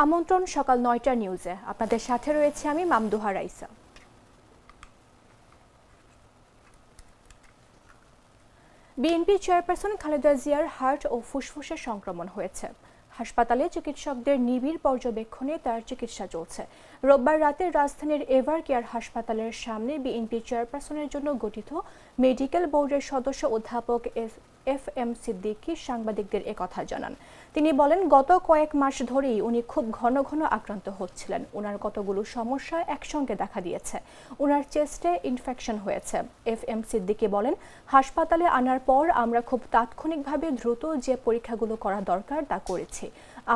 আমন্ত্রণ সকাল ৯টা নিউজে। আপনাদের সাথে রয়েছে আমি মামদুহা রাইসা। বিএনপি চেয়ারপারসন খালেদা জিয়ার হার্ট ও ফুসফুসে সংক্রমণ হয়েছে। হাসপাতালে চিকিৎসকদের নিবিড় পর্যবেক্ষণে তার চিকিৎসা চলছে। রোববার রাতে রাজধানীর এভার কেয়ার হাসপাতালের সামনে বিএনপি চেয়ারপারসনের জন্য গঠিত মেডিকেল বোর্ডের সদস্য অধ্যাপক FM সিদ্দিকী সাংবাদিকদের একথা জানান। তিনি বলেন, গত কয়েক মাস ধরেই উনি খুব ঘন ঘন আক্রান্ত হচ্ছিলেন। ওনার কতগুলো সমস্যা একসঙ্গে দেখা দিয়েছে। ওনার চেস্টে ইনফেকশন হয়েছে। FM সিদ্দিকী বলেন, হাসপাতালে আনার পর আমরা খুব তাৎক্ষণিকভাবে দ্রুত যে পরীক্ষাগুলো করা দরকার তা করেছি।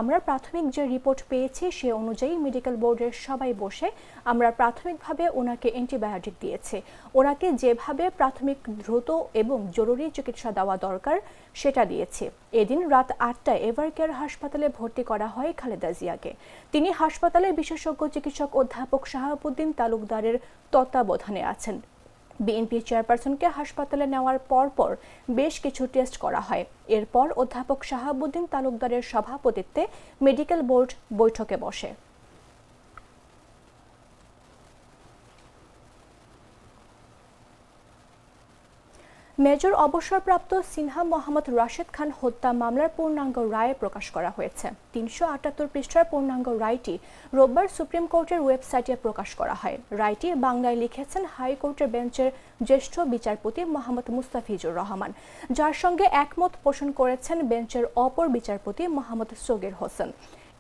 আমরা প্রাথমিক যে রিপোর্ট পেয়েছি সে অনুযায়ী মেডিকেল বোর্ডের সবাই বসে আমরা প্রাথমিকভাবে ওনাকে অ্যান্টিবায়োটিক দিয়েছি। ওনাকে যেভাবে প্রাথমিক দ্রুত এবং জরুরি চিকিৎসা দেওয়া দরকার সেটা দিয়েছি। এদিন রাত ৮টায় এভারকেয়ার হাসপাতালে ভর্তি করা হয় খালেদা জিয়াকে। তিনি হাসপাতালে বিশেষজ্ঞ চিকিৎসক অধ্যাপক শাহাবুদ্দিন তালুকদারের তত্ত্বাবধানে আছেন। বিএনপি চেয়ারপারসনকে হাসপাতালে নেওয়ার পর বেশ কিছু টেস্ট করা হয়। এরপর অধ্যাপক শাহাবুদ্দিন তালুকদারের সভাপতিত্বে মেডিকেল বোর্ড বৈঠকে বসে। মেজর অবসরপ্রাপ্ত সিনহা মোহাম্মদ রাশেদ খান হত্যা মামলার পূর্ণাঙ্গ রায় প্রকাশ করা হয়েছে। ৩৭৮ পৃষ্ঠার পূর্ণাঙ্গ রায়টি রোববার সুপ্রিম কোর্টের ওয়েবসাইটে প্রকাশ করা হয়। রায়টি বাংলায় লিখেছেন হাইকোর্টের বেঞ্চের জ্যেষ্ঠ বিচারপতি মোহাম্মদ মুস্তাফিজুর রহমান, যার সঙ্গে একমত পোষণ করেছেন বেঞ্চের অপর বিচারপতি মোহাম্মদ সগীর হোসেন।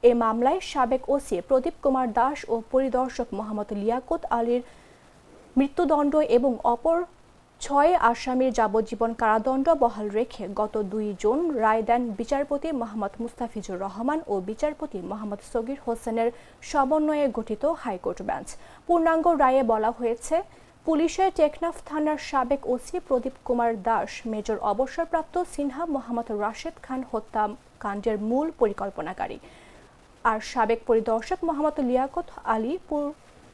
এ মামলায় সাবেক ওসি প্রদীপ কুমার দাস ও পরিদর্শক মোহাম্মদ লিয়াকত আলীর মৃত্যুদণ্ড এবং অপর ৬ আসামির যাবজ্জীবন কারাদণ্ড বহাল রেখে গত ২ জুন রায় দেন বিচারপতি মোহাম্মদ মুস্তাফিজুর রহমান ও বিচারপতি মোহাম্মদ সগীর হোসেনের সমন্বয়ে গঠিত হাইকোর্ট বেঞ্চ। পূর্ণাঙ্গ রায়ে বলা হয়েছে, পুলিশের টেকনাফ থানার সাবেক ওসি প্রদীপ কুমার দাস মেজর অবসরপ্রাপ্ত সিনহা মোহাম্মদ রাশেদ খান হত্যাকাণ্ডের মূল পরিকল্পনাকারী, আর সাবেক পরিদর্শক মোহাম্মদ লিয়াকত আলী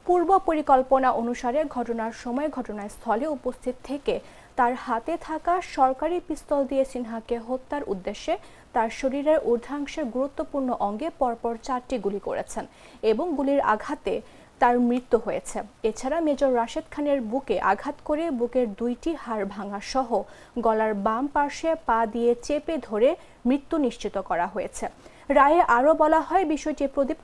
পূর্ব পরিকল্পনা অনুসারে ঘটনার সময় ঘটনাস্থলে উপস্থিত থেকে তার হাতে থাকা সরকারি পিস্তল দিয়ে সিনহাকে হত্যার উদ্দেশ্যে তার শরীরের ঊর্ধ্বাংশের গুরুত্বপূর্ণ অঙ্গে পরপর 4টি গুলি করেছেন এবং গুলির আঘাতে তার মৃত্যু হয়েছে। এছাড়া মেজর রাশেদ খানের বুকে আঘাত করে বুকের 2টি হাড় ভাঙা সহ গলার বাম পার্শ্বে পা দিয়ে চেপে ধরে মৃত্যু নিশ্চিত করা হয়েছে। রায়ে আরও বলা হয়, বিষয়টি প্রদীপ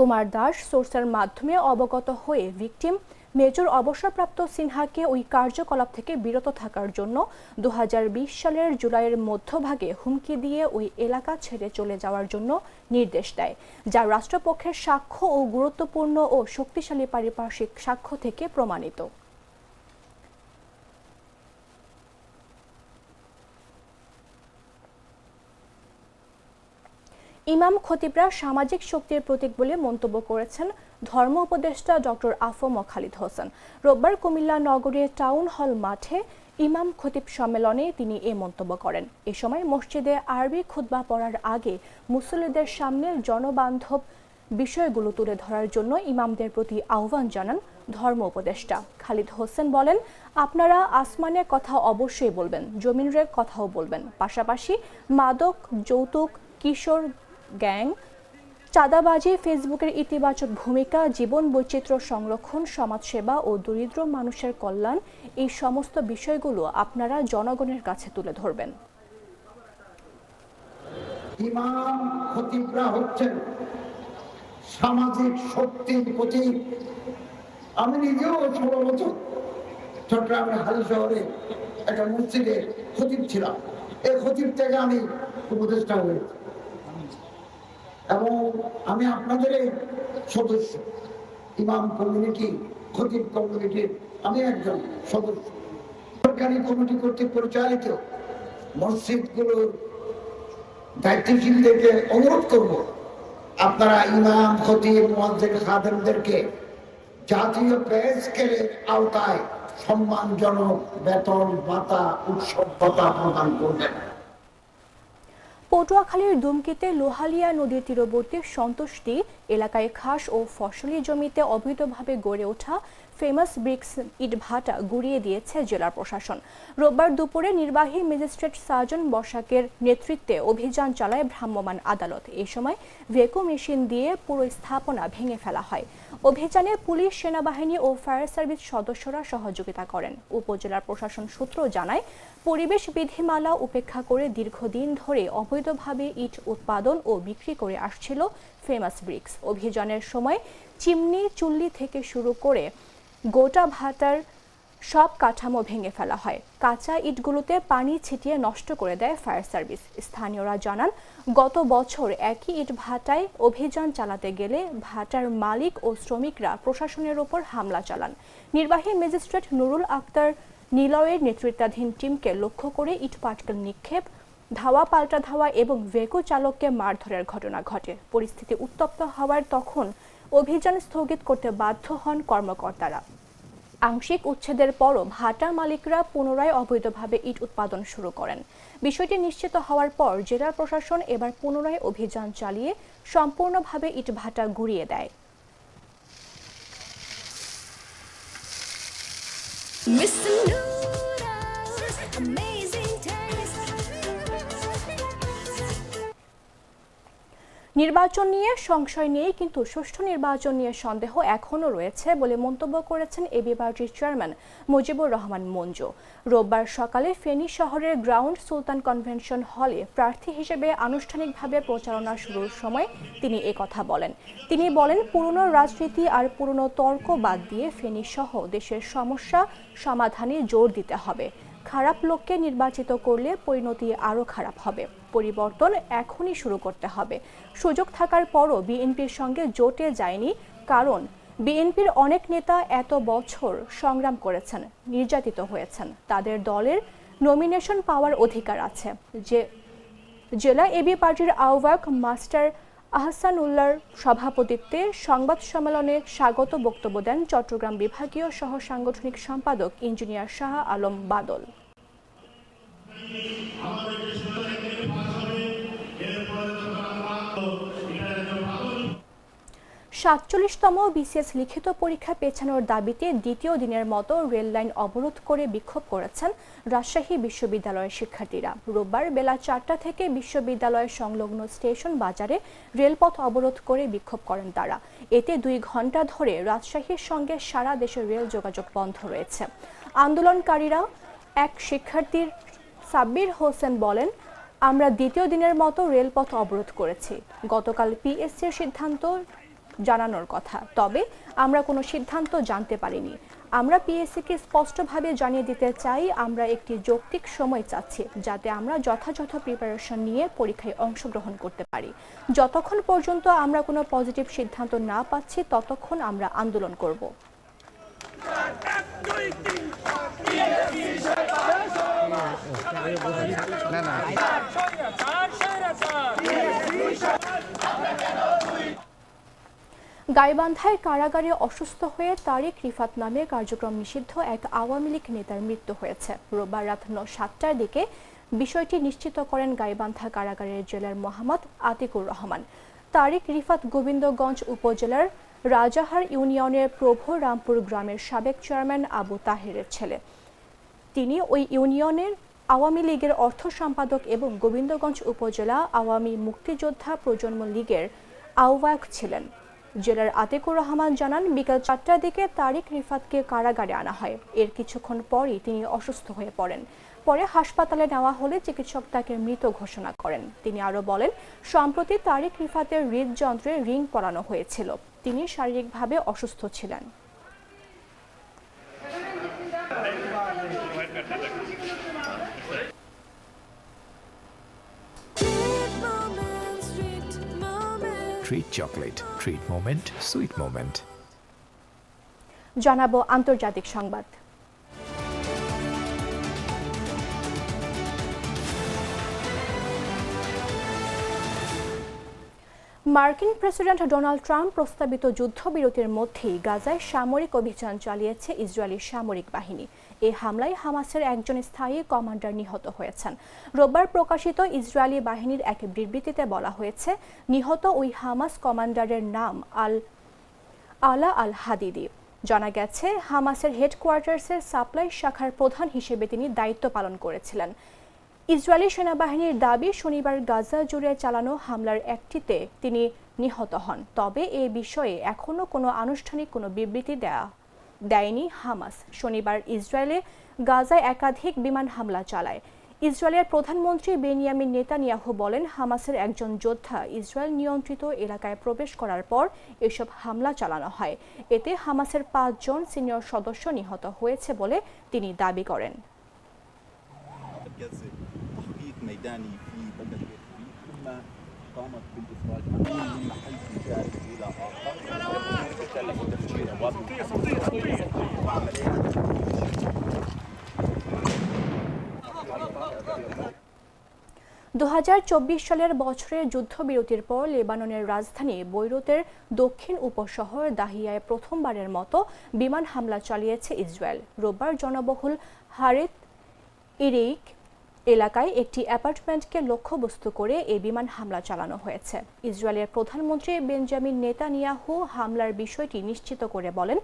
কুমার দাস সোর্সের মাধ্যমে অবগত হয়ে ভিকটিম মেজর অবসরপ্রাপ্ত সিনহাকে ওই কার্যকলাপ থেকে বিরত থাকার জন্য 2020 সালের জুলাইয়ের মধ্যভাগে হুমকি দিয়ে ওই এলাকা ছেড়ে চলে যাওয়ার জন্য নির্দেশ দেয়, যা রাষ্ট্রপক্ষের সাক্ষ্য ও গুরুত্বপূর্ণ ও শক্তিশালী পারিপার্শ্বিক সাক্ষ্য থেকে প্রমাণিত। ইমাম খতিবরা সামাজিক শক্তির প্রতীক বলে মন্তব্য করেছেন ধর্ম উপদেষ্টা ডক্টর আফম খালিদ হোসেন। রোববার কুমিল্লা নগরীর টাউন হল মাঠে ইমাম খতিব সম্মেলনে তিনি এ মন্তব্য করেন। এ সময় মসজিদে আরবি খুতবা পড়ার আগে মুসল্লিদের সামনে জনবান্ধব বিষয়গুলো তুলে ধরার জন্য ইমামদের প্রতি আহ্বান জানান ধর্ম উপদেষ্টা। খালিদ হোসেন বলেন, আপনারা আসমানের কথা অবশ্যই বলবেন, জমিনের কথাও বলবেন, পাশাপাশি মাদক, যৌতুক, কিশোর গ্যাং, চাঁদাবাজি, ফেসবুকের ইতিবাচক ভূমিকা, জীবন বৈচিত্র্য সংরক্ষণ, সমাজসেবা ও দরিদ্র মানুষের কল্যাণ, এই সমস্ত বিষয়গুলো আপনারা জনগণের কাছে তুলে ধরবেন। ইমাম খতিবরা হচ্ছেন সামাজিক শক্তির প্রতীক। আমি নিজেও 16 বছর চট্টগ্রামের হালি শহরে একটা মসজিদে খতিব ছিলাম। এই খতিব থেকে আমি উপদেষ্টা হয়েছি এবং আমি আপনাদের সদস্য, ইমাম কমিউনিটি, খতিব কমিউনিটির আমি একজন সদস্য। সরকারি কমিটি কর্তৃক পরিচালিত মসজিদগুলোর দায়িত্বশীলদেরকে অনুরোধ করব, আপনারা ইমাম, খতিব, মুয়াজ্জিন, খাদেমদেরকে জাতীয় পে স্কেলের আওতায় সম্মানজনক বেতন ভাতা, উৎসব ভাতা প্রদান করবেন। পটুয়াখালীর দুমকিতে লোহালিয়া নদীর তীরবর্তী সন্তোষটি এলাকায় খাস ও ফসলি জমিতে অবৈধভাবে গড়ে ওঠা ফেমাস ব্রিক্স ইটভাটা গুঁড়িয়ে দিয়েছে জেলা প্রশাসন। রোববার দুপুরে নির্বাহী ম্যাজিস্ট্রেট সার্জন বসাকের নেতৃত্বে অভিযান চালায় ভ্রাম্যমাণ আদালত। এ সময় ভেকু মেশিন দিয়ে পুরো স্থাপনা ভেঙে ফেলা হয়। অভিযানে পুলিশ, সেনাবাহিনী ও ফায়ার সার্ভিস সদস্যরা সহযোগিতা করেন। উপজেলা প্রশাসন সূত্র জানায়, পরিবেশ বিধিমালা উপেক্ষা করে দীর্ঘদিন ধরে অবৈধভাবে ইট উৎপাদন ও বিক্রি করে আসছিল ফেমাস ব্রিক্স। অভিযানের সময় চিমনি, চুল্লি থেকে শুরু করে গোটা ভাটার সব কাঠামো ভেঙে ফেলা হয়। কাঁচা ইটগুলোতে পানি ছিটিয়ে নষ্ট করে দেয় ফায়ার সার্ভিস। স্থানীয়রা জানান, গত বছর একই ইট ভাটায় অভিযান চালাতে গেলে ভাটার মালিক ও শ্রমিকরা প্রশাসনের ওপর হামলা চালান। নির্বাহী ম্যাজিস্ট্রেট নুরুল আক্তার নিলয়ের নেতৃত্বাধীন টিমকে লক্ষ্য করে ইট পাটকেল নিক্ষেপ, ধাওয়া পাল্টা ধাওয়া এবং ভেকু চালককে মারধরের ঘটনা ঘটে। পরিস্থিতি উত্তপ্ত হওয়ার তখন অভিযান স্থগিত করতে বাধ্য হন কর্মকর্তারা। আংশিক উচ্ছেদের পরও ভাটা মালিকরা পুনরায় অবৈধভাবে ইট উৎপাদন শুরু করেন। বিষয়টি নিশ্চিত হওয়ার পর জেলা প্রশাসন এবার পুনরায় অভিযান চালিয়ে সম্পূর্ণভাবে ইট ভাটা গুঁড়িয়ে দেয়। নির্বাচন নিয়ে সংশয় নেই, কিন্তু সুষ্ঠু নির্বাচন নিয়ে সন্দেহ এখনও রয়েছে বলে মন্তব্য করেছেন এবি পার্টির চেয়ারম্যান মুজিবুর রহমান মঞ্জু। রোববার সকালে ফেনী শহরের গ্রাউন্ড সুলতান কনভেনশন হলে প্রার্থী হিসেবে আনুষ্ঠানিকভাবে প্রচারণা শুরুর সময় তিনি একথা বলেন। তিনি বলেন, পুরনো রাজনীতি আর পুরনো তর্ক বাদ দিয়ে ফেনী সহ দেশের সমস্যা সমাধানে জোর দিতে হবে। খারাপ লোককে নির্বাচিত করলে পরিণতি আরও খারাপ হবে। পরিবর্তন এখনই শুরু করতে হবে। সুযোগ থাকার পরও বিএনপির সঙ্গে জোটে যায়নি, কারণ বিএনপির অনেক নেতা এত বছর সংগ্রাম করেছেন, নির্যাতিত হয়েছেন। তাদের দলের নমিনেশন পাওয়ার অধিকার আছে। জেলা এবি পার্টির আহ্বায়ক মাস্টার আহসানুল্লাহর সভাপতিত্বে সংবাদ সম্মেলনে স্বাগত বক্তব্য দেন চট্টগ্রাম বিভাগীয় সহ সাংগঠনিক সম্পাদক ইঞ্জিনিয়ার শাহ আলম বাদল। ৪৭তম বিসিএস লিখিত পরীক্ষা পেছানোর দাবিতে দ্বিতীয় দিনের মতো রেল লাইন অবরোধ করে বিক্ষোভ করেছেন রাজশাহী বিশ্ববিদ্যালয়ের শিক্ষার্থীরা। রোববার বেলা ৪টা থেকে বিশ্ববিদ্যালয়ের সংলগ্ন স্টেশন বাজারে রেলপথ অবরোধ করে বিক্ষোভ করেন তারা। এতে ২ ঘণ্টা ধরে রাজশাহীর সঙ্গে সারা দেশের রেল যোগাযোগ বন্ধ রয়েছে। আন্দোলনকারীরা এক শিক্ষার্থীর সাব্বির হোসেন বলেন, আমরা দ্বিতীয় দিনের মতো রেলপথ অবরোধ করেছি। গতকাল পিএসসির সিদ্ধান্ত জানানোর কথা, তবে আমরা কোনো সিদ্ধান্ত জানতে পারিনি। আমরা পিএসসিকে স্পষ্টভাবে জানিয়ে দিতে চাই, আমরা একটি যৌক্তিক সময় চাচ্ছি, যাতে আমরা যথাযথ প্রিপারেশন নিয়ে পরীক্ষায় অংশগ্রহণ করতে পারি। যতক্ষণ পর্যন্ত আমরা কোনো পজিটিভ সিদ্ধান্ত না পাচ্ছি, ততক্ষণ আমরা আন্দোলন করব। গাইবান্ধায় কারাগারে অসুস্থ হয়ে তারিক রিফাত নামে কার্যক্রম নিষিদ্ধ এক আওয়ামী লীগ নেতার মৃত্যু হয়েছে। রোববার রাত ৭টার দিকে বিষয়টি নিশ্চিত করেন গাইবান্ধা কারাগারের জেলার মোহাম্মদ আতিকুর রহমান। তারিক রিফাত গোবিন্দগঞ্জ উপজেলার রাজাহার ইউনিয়নের প্রভু রামপুর গ্রামের সাবেক চেয়ারম্যান আবু তাহেরের ছেলে। তিনি ওই ইউনিয়নের আওয়ামী লীগের অর্থ সম্পাদক এবং গোবিন্দগঞ্জ উপজেলা আওয়ামী মুক্তিযোদ্ধা প্রজন্ম লীগের আহ্বায়ক ছিলেন। জেলার আতিকুর রহমান জানান, বিকেল ৪টার দিকে তারিক রিফাতকে কারাগারে আনা হয়। এর কিছুক্ষণ পরই তিনি অসুস্থ হয়ে পড়েন। পরে হাসপাতালে নেওয়া হলে চিকিৎসক তাকে মৃত ঘোষণা করেন। তিনি আরও বলেন, সম্প্রতি তারিক রিফাতের হৃদযন্ত্রে রিং পরানো হয়েছিল। তিনি শারীরিকভাবে অসুস্থ ছিলেন। Treat chocolate. Treat moment. Sweet moment. জানাবো আন্তর্জাতিক সংবাদ। মার্কিন প্রেসিডেন্ট ডোনাল্ড ট্রাম্প প্রস্তাবিত যুদ্ধবিরতির মধ্যেই গাজায় সামরিক অভিযান চালিয়েছে ইসরায়েলি সামরিক বাহিনী। এই হামলায় হামাসের একজন স্থায়ী কমান্ডার নিহত হয়েছেন। রোববার প্রকাশিত ইসরায়েলি বাহিনীর এক বিবৃতিতে বলা হয়েছে, নিহত ওই হামাস কমান্ডারের নাম আলা আল হাদিদি। জানা গেছে, হামাসের হেডকোয়ার্টার্সের সাপ্লাই শাখার প্রধান হিসেবে তিনি দায়িত্ব পালন করেছিলেন। ইসরায়েলি সেনাবাহিনীর দাবি, শনিবার গাজা জুড়ে চালানো হামলার একটিতে তিনি নিহত হন। তবে এ বিষয়ে এখনও কোনো আনুষ্ঠানিক কোনো বিবৃতি দেয়নি হামাস। শনিবার ইসরায়েলে গাজায় একাধিক বিমান হামলা চালায়। ইসরায়েলের প্রধানমন্ত্রী বেনিয়ামিন নেতানিয়াহু বলেন, হামাসের একজন যোদ্ধা ইসরায়েল নিয়ন্ত্রিত এলাকায় প্রবেশ করার পর এসব হামলা চালানো হয়। এতে হামাসের 5 জন সিনিয়র সদস্য নিহত হয়েছে বলে তিনি দাবি করেন। تحقيق ميداني في بلدة إربيل ثم قامت بالإفراج عن من حيث جانب إلى آخر وكلف تفجير وعمليات 2024 সালের বছরের যুদ্ধবিরতির পর লেবাননের রাজধানী বৈরুতের দক্ষিণ উপশহর দাহিয়ায় প্রথমবারের মতো বিমান হামলা চালিয়েছে ইসরায়েল। রোববার জনবহুল হারেত ইরিক এলাকায় একটি অ্যাপার্টমেন্টকে লক্ষ্যবস্তু করে এই বিমান হামলা চালানো হয়েছে। ইসরায়েলের প্রধানমন্ত্রী বেঞ্জামিন নেতানিয়াহু হামলার বিষয়টি নিশ্চিত করে বলেন,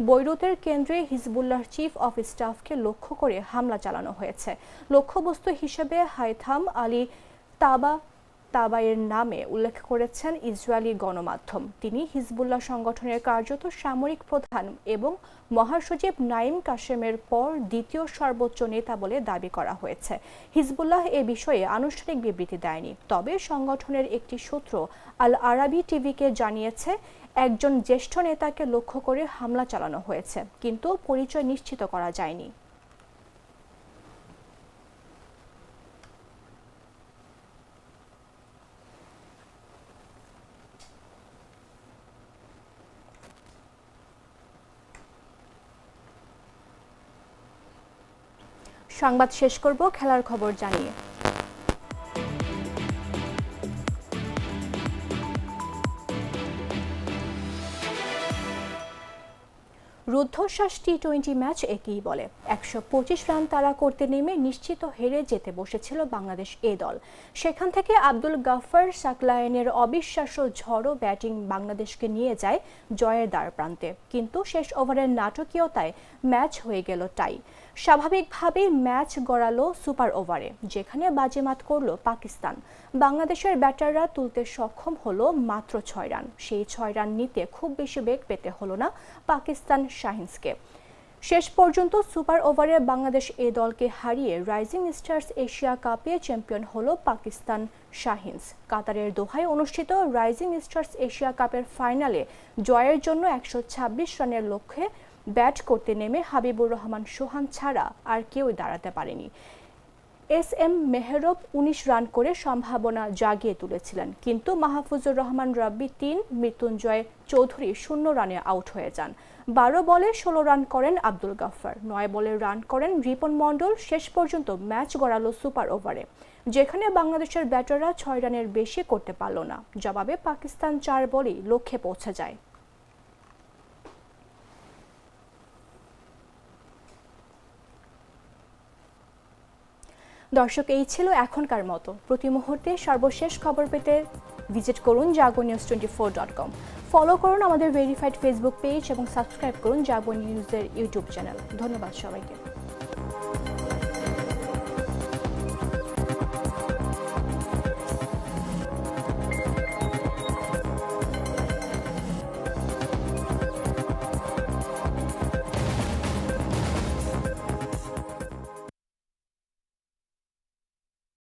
বৈরুতের কেন্দ্রে হিজবুল্লাহর চিফ অফ স্টাফকে লক্ষ্য করে হামলা চালানো হয়েছে। লক্ষ্যবস্তু হিসেবে হাইথাম আলী তাবায়ের নামে উল্লেখ করেছেন ইসরায়েলি গণমাধ্যম। তিনি হিজবুল্লাহ সংগঠনের কার্যত সামরিক প্রধান এবং মহাসচিব নাইম কাশেমের পর দ্বিতীয় সর্বোচ্চ নেতা বলে দাবি করা হয়েছে। হিজবুল্লাহ এ বিষয়ে আনুষ্ঠানিক বিবৃতি দেয়নি। তবে সংগঠনের একটি সূত্র আল আরাবি টিভিকে জানিয়েছে, একজন জ্যেষ্ঠ নেতাকে লক্ষ্য করে হামলা চালানো হয়েছে, কিন্তু পরিচয় নিশ্চিত করা যায়নি। সংবাদ শেষ করব খেলার খবর জানিয়ে। রুদ্ধশ্বাস টি-20 ম্যাচ একেই বলে। 125 রান তাড়া করতে নেমে নিশ্চিত হেরে যেতে বসেছিল বাংলাদেশ এ দল। সেখান থেকে আব্দুল গাফফার সাকলায়েনের অবিশ্বাস্য ঝড়ো ব্যাটিং বাংলাদেশকে নিয়ে যায় জয়ের দ্বারপ্রান্তে। কিন্তু শেষ ওভারের নাটকীয়তায় ম্যাচ হয়ে গেল টাই। স্বাভাবিকভাবেই ম্যাচ গড়ালো সুপার ওভারে, যেখানে বাজিমাত করল পাকিস্তান। বাংলাদেশের ব্যাটাররা তুলতে সক্ষম হলো মাত্র 6 রান। সেই 6 রান নিতে খুব বেশি বেগ পেতে হলো না পাকিস্তান শাহিনসকে। শেষ পর্যন্ত সুপার ওভারে বাংলাদেশ এ দলকে হারিয়ে রাইজিং স্টার্স এশিয়া কাপে চ্যাম্পিয়ন হলো পাকিস্তান শাহিনস। কাতারের দোহায় অনুষ্ঠিত রাইজিং স্টার্স এশিয়া কাপের ফাইনালে জয়ের জন্য 126 রানের লক্ষ্যে ব্যাট করতে নেমে হাবিবুর রহমান সোহান ছাড়া আর কেউই দাঁড়াতে পারেনি। এস.এম. মেহরব 19 রান করে সম্ভাবনা জাগিয়ে তুলেছিলেন, কিন্তু মাহফুজুর রহমান রাব্বি 3, মৃত্যুঞ্জয় চৌধুরী 0 রানে আউট হয়ে যান। 12 বলে 16 রান করেন আব্দুল গাফফার, 9 বলে রান করেন রিপন মণ্ডল। শেষ পর্যন্ত ম্যাচ গড়ালো সুপার ওভারে, যেখানে বাংলাদেশের ব্যাটাররা 6 রানের বেশি করতে পারল না। জবাবে পাকিস্তান 4 বলেই লক্ষ্যে পৌঁছে যায়। দর্শক, এই ছিল এখনকার মতো। প্রতি মুহূর্তে সর্বশেষ খবর পেতে ভিজিট করুন jagonews24.com। ফলো করুন আমাদের ভেরিফাইড ফেসবুক পেজ এবং সাবস্ক্রাইব করুন জাগো নিউজের ইউটিউব চ্যানেল। ধন্যবাদ সবাইকে।